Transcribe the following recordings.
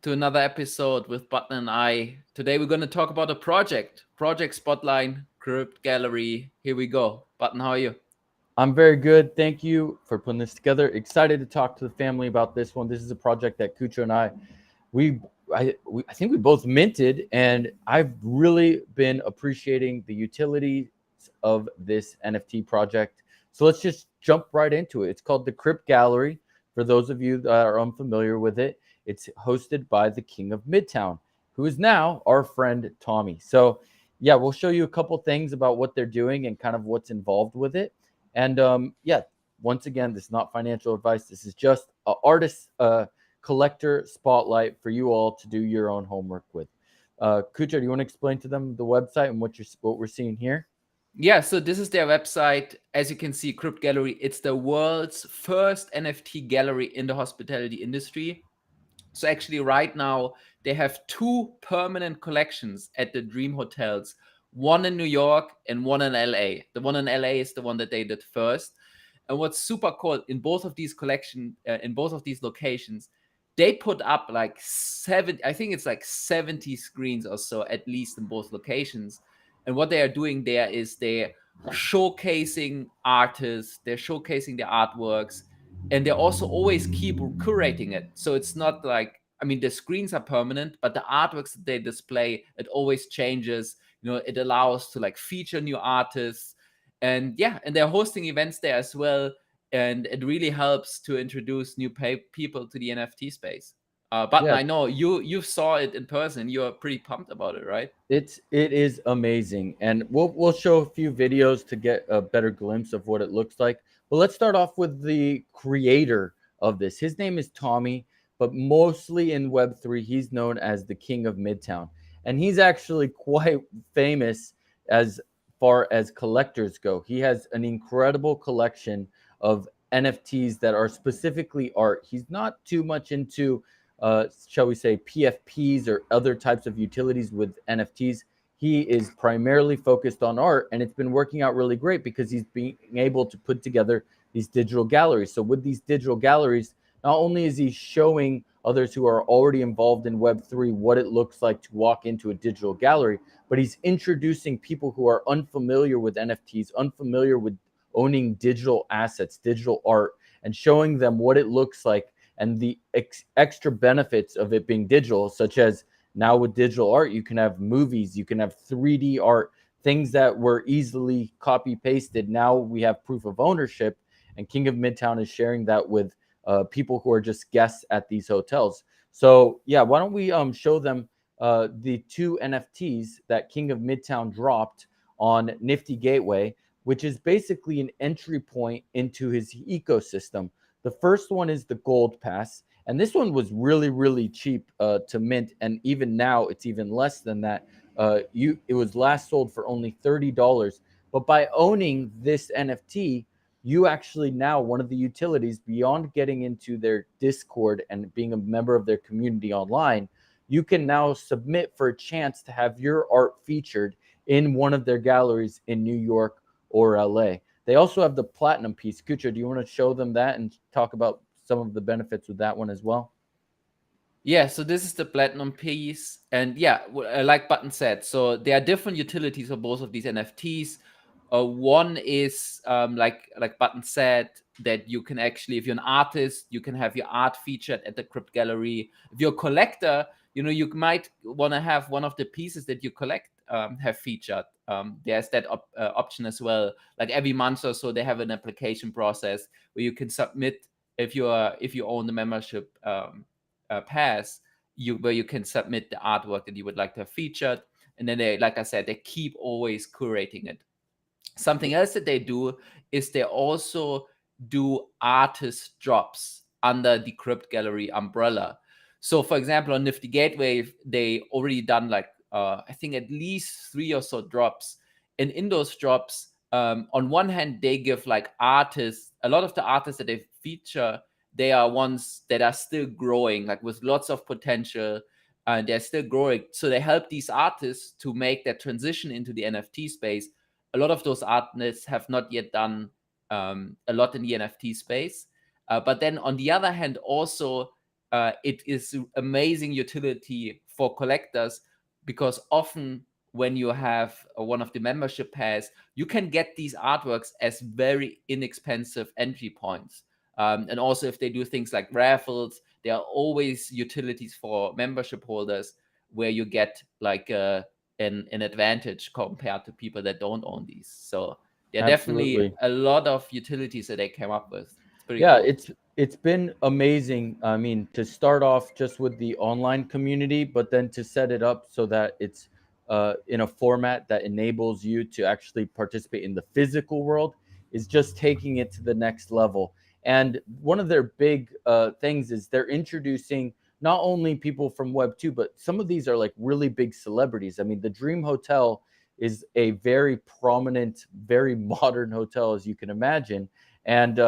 to another episode with Button and I. Today we're going to talk about a Project Spotlight, Crypt Gallery. Here we go. Button, how are you? I'm very good. Thank you for putting this together. Excited to talk to the family about this one. This is a project that Kucho and we, I think we both minted, and I've really been appreciating the utilities of this NFT project. So let's just jump right into it. It's called the Crypt Gallery. For those of you that are unfamiliar with it, it's hosted by the King of Midtown, who is now our friend Tommy. So yeah, we'll show you a couple things about what they're doing and kind of what's involved with it. And yeah, once again, this is not financial advice. This is just an artist collector spotlight for you all to do your own homework with. Kucha, do you want to explain to them the website and what we're seeing here? Yeah, so this is their website. As you can see, Crypt Gallery, it's the world's first NFT gallery in the hospitality industry. So actually, right now, they have two permanent collections at the Dream Hotels, one in New York and one in LA. The one in LA is the one that they did first. And what's super cool in both of these in both of these locations, they put up like I think it's like 70 screens or so, at least in both locations. And what they are doing there is they're showcasing artists, they're showcasing their artworks, and they also always keep curating it. So it's not like, I mean, the screens are permanent, but the artworks that they display, it always changes. It allows to like feature new artists, and yeah, and they're hosting events there as well, and it really helps to introduce new people to the NFT space. But Yeah, I know you saw it in person. You're pretty pumped about it, right? it is amazing, and we'll show a few videos to get a better glimpse of what it looks like. But let's start off with the creator of this. His name is Tommy, but mostly in Web3, he's known as the King of Midtown, and he's actually quite famous as far as collectors go. He has an incredible collection of NFTs that are specifically art. He's not too much into shall we say, PFPs or other types of utilities with NFTs. He is primarily focused on art, and it's been working out really great because he's being able to put together these digital galleries. So, with these digital galleries, not only is he showing others who are already involved in Web3 what it looks like to walk into a digital gallery, but he's introducing people who are unfamiliar with NFTs, unfamiliar with owning digital assets, digital art, and showing them what it looks like and the extra benefits of it being digital, such as now with digital art, you can have movies, you can have 3D art, things that were easily copy pasted. Now we have proof of ownership, and King of Midtown is sharing that with people who are just guests at these hotels. So yeah, why don't we show them the two NFTs that King of Midtown dropped on Nifty Gateway, which is basically an entry point into his ecosystem. The first one is the Gold Pass, and this one was really, really cheap to mint, and even now it's even less than that. It was last sold for only $30, but by owning this NFT, you actually now one of the utilities beyond getting into their Discord and being a member of their community online, you can now submit for a chance to have your art featured in one of their galleries in New York or LA. They also have the platinum piece. Kucha, do you want to show them that and talk about some of the benefits with that one as well? Yeah, so this is the platinum piece, and yeah, like Button said, so there are different utilities for both of these NFTs. One is like Button said, that you can actually, if you're an artist, you can have your art featured at the Crypt Gallery. If you're a collector, you might want to have one of the pieces that you collect have featured. There's that option as well. Like every month or so, they have an application process where you can submit, if you own the membership pass, where you can submit the artwork that you would like to have featured, and then they, like I said, they keep always curating it. Something else that they do is they also do artist drops under the Crypt Gallery umbrella. So, for example, on Nifty Gateway, they already done like I think at least three or so drops, and in those drops, on one hand, they give like artists, a lot of the artists that they feature, they are ones that are still growing, like with lots of potential, and they're still growing. So they help these artists to make that transition into the NFT space. A lot of those artists have not yet done a lot in the NFT space. But then on the other hand, also it is amazing utility for collectors, because often when you have one of the membership pass, you can get these artworks as very inexpensive entry points. And also, if they do things like raffles, there are always utilities for membership holders where you get like an advantage compared to people that don't own these. So there are definitely Absolutely. a lot of utilities that they came up with. It's pretty Yeah, cool. it's been amazing. I mean, to start off just with the online community, but then to set it up so that it's in a format that enables you to actually participate in the physical world is just taking it to the next level. And one of their big things is they're introducing not only people from Web 2, but some of these are like really big celebrities. I mean, the Dream Hotel is a very prominent, very modern hotel, as you can imagine. And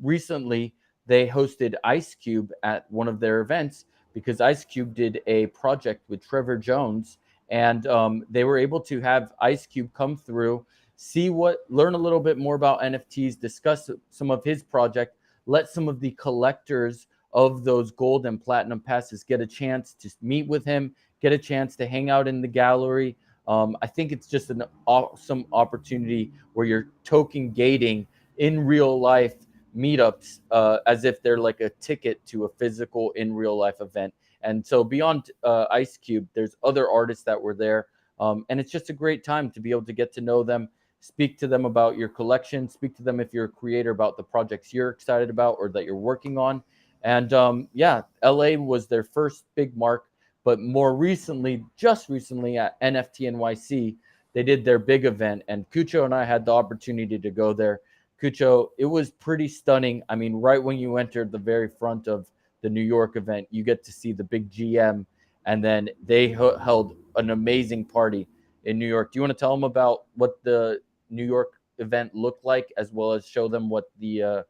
recently, they hosted Ice Cube at one of their events because Ice Cube did a project with Trevor Jones, and they were able to have Ice Cube come through, learn a little bit more about NFTs, discuss some of his project, let some of the collectors of those gold and platinum passes get a chance to meet with him, get a chance to hang out in the gallery. I think it's just an awesome opportunity where you're token gating in real life meetups as if they're like a ticket to a physical in real life event. And so beyond Ice Cube, there's other artists that were there. And it's just a great time to be able to get to know them, speak to them about your collection, speak to them if you're a creator about the projects you're excited about or that you're working on. And yeah, LA was their first big mark. But more recently, just recently at NFT NYC, they did their big event. And Cucho and I had the opportunity to go there. Cucho, it was pretty stunning. I mean, right when you entered the very front of the New York event, you get to see the big GM, and then they held an amazing party in New York. Do you want to tell them about what the New York event looked like, as well as show them what the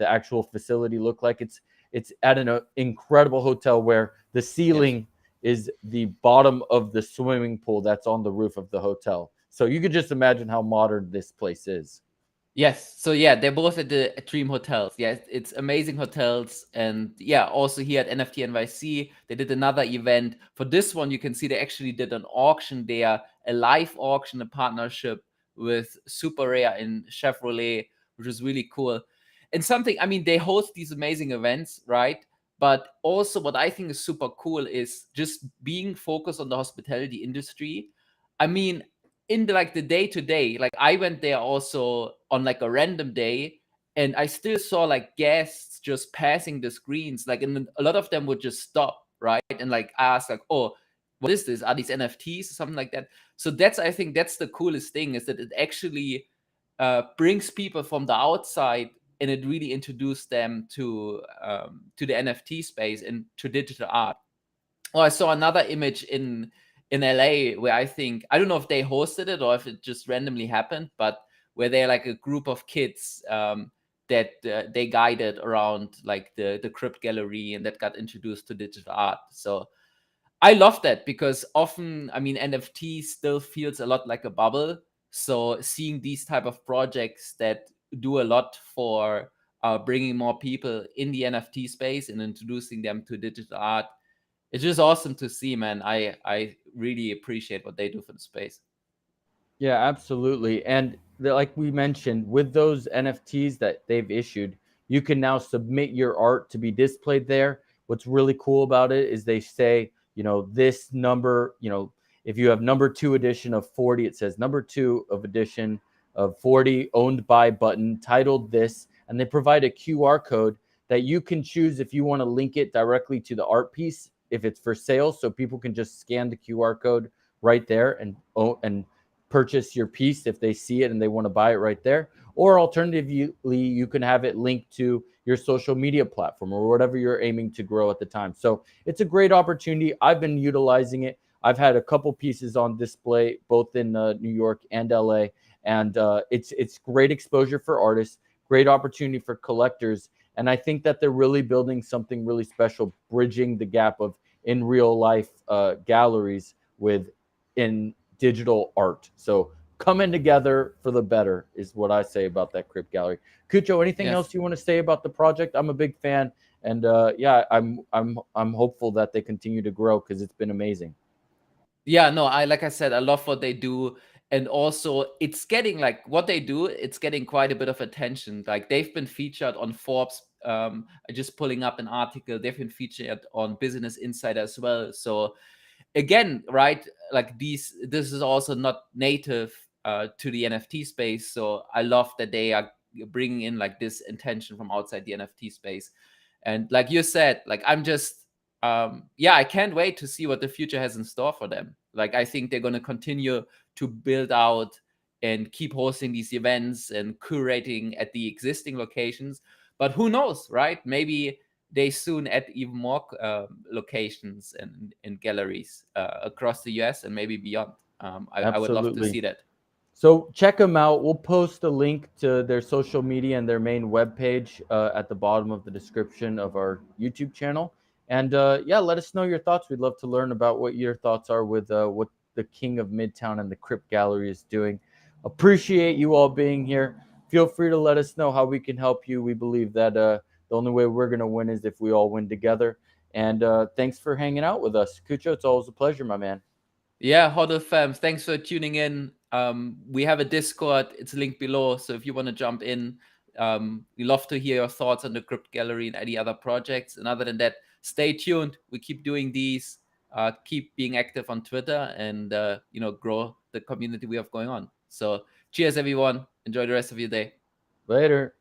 actual facility looked like? It's at an incredible hotel where the Yes. ceiling is the bottom of the swimming pool that's on the roof of the hotel. So you could just imagine how modern this place is. Yes. So yeah, they're both at the Dream Hotels. Yeah, it's amazing hotels. And yeah, also here at NFT NYC, they did another event. For this one, you can see they actually did an auction there, a live auction, a partnership with Super Rare in Chevrolet, which is really cool. And something, I mean, they host these amazing events, right? But also what I think is super cool is just being focused on the hospitality industry. I mean, in the like the day to day, like I went there also on like a random day, and I still saw like guests just passing the screens, like, and a lot of them would just stop, right, and like ask like, oh, what is this, are these NFTs or something like that. So that's, I think that's the coolest thing, is that it actually brings people from the outside, and it really introduced them to the NFT space and to digital art. Oh, I saw another image in LA where I think, I don't know if they hosted it or if it just randomly happened, but where they're like a group of kids that they guided around like the Crypt Gallery, and that got introduced to digital art. So I love that, because often, I mean, NFT still feels a lot like a bubble. So seeing these type of projects that do a lot for bringing more people in the NFT space and introducing them to digital art, it's just awesome to see, man. I really appreciate what they do for the space. Yeah, absolutely. And like we mentioned, with those NFTs that they've issued, you can now submit your art to be displayed there. What's really cool about it is they say, this number, if you have number two edition of 40, it says number two of edition of 40 owned by button titled this. And they provide a QR code that you can choose if you want to link it directly to the art piece, if it's for sale. So people can just scan the QR code right there and purchase your piece if they see it and they want to buy it right there. Or alternatively, you can have it linked to your social media platform or whatever you're aiming to grow at the time. So it's a great opportunity. I've been utilizing it. I've had a couple pieces on display both in New York and LA, and it's great exposure for artists, great opportunity for collectors, and I think that they're really building something really special, bridging the gap of in real life galleries with in digital art. So coming together for the better is what I say about that Crypt Gallery. Cucho, anything Yes. else you want to say about the project? I'm a big fan, And yeah, I'm hopeful that they continue to grow because it's been amazing. Yeah, no, I like I said, I love what they do. And also it's getting like what they do, it's getting quite a bit of attention. Like they've been featured on Forbes. Just pulling up an article, they've been featured on Business Insider as well. So again, right, like this is also not native to the NFT space. So I love that they are bringing in like this intention from outside the NFT space. And like you said, like I'm just yeah, I can't wait to see what the future has in store for them. Like I think they're going to continue to build out and keep hosting these events and curating at the existing locations. But who knows, right? Maybe they soon add even more locations and galleries across the US and maybe beyond. I would love to Absolutely. see that. So check them out. We'll post a link to their social media and their main webpage at the bottom of the description of our YouTube channel. And yeah, let us know your thoughts. We'd love to learn about what your thoughts are with what the King of Midtown and the Crypt Gallery is doing. Appreciate you all being here. Feel free to let us know how we can help you. We believe that the only way we're going to win is if we all win together. And thanks for hanging out with us. Kucho, it's always a pleasure, my man. Yeah, HODL fam, thanks for tuning in. We have a Discord, it's linked below. So if you want to jump in, we love to hear your thoughts on the Crypt Gallery and any other projects. And other than that, stay tuned. We keep doing these, keep being active on Twitter, and grow the community we have going on. So cheers, everyone. Enjoy the rest of your day. Later.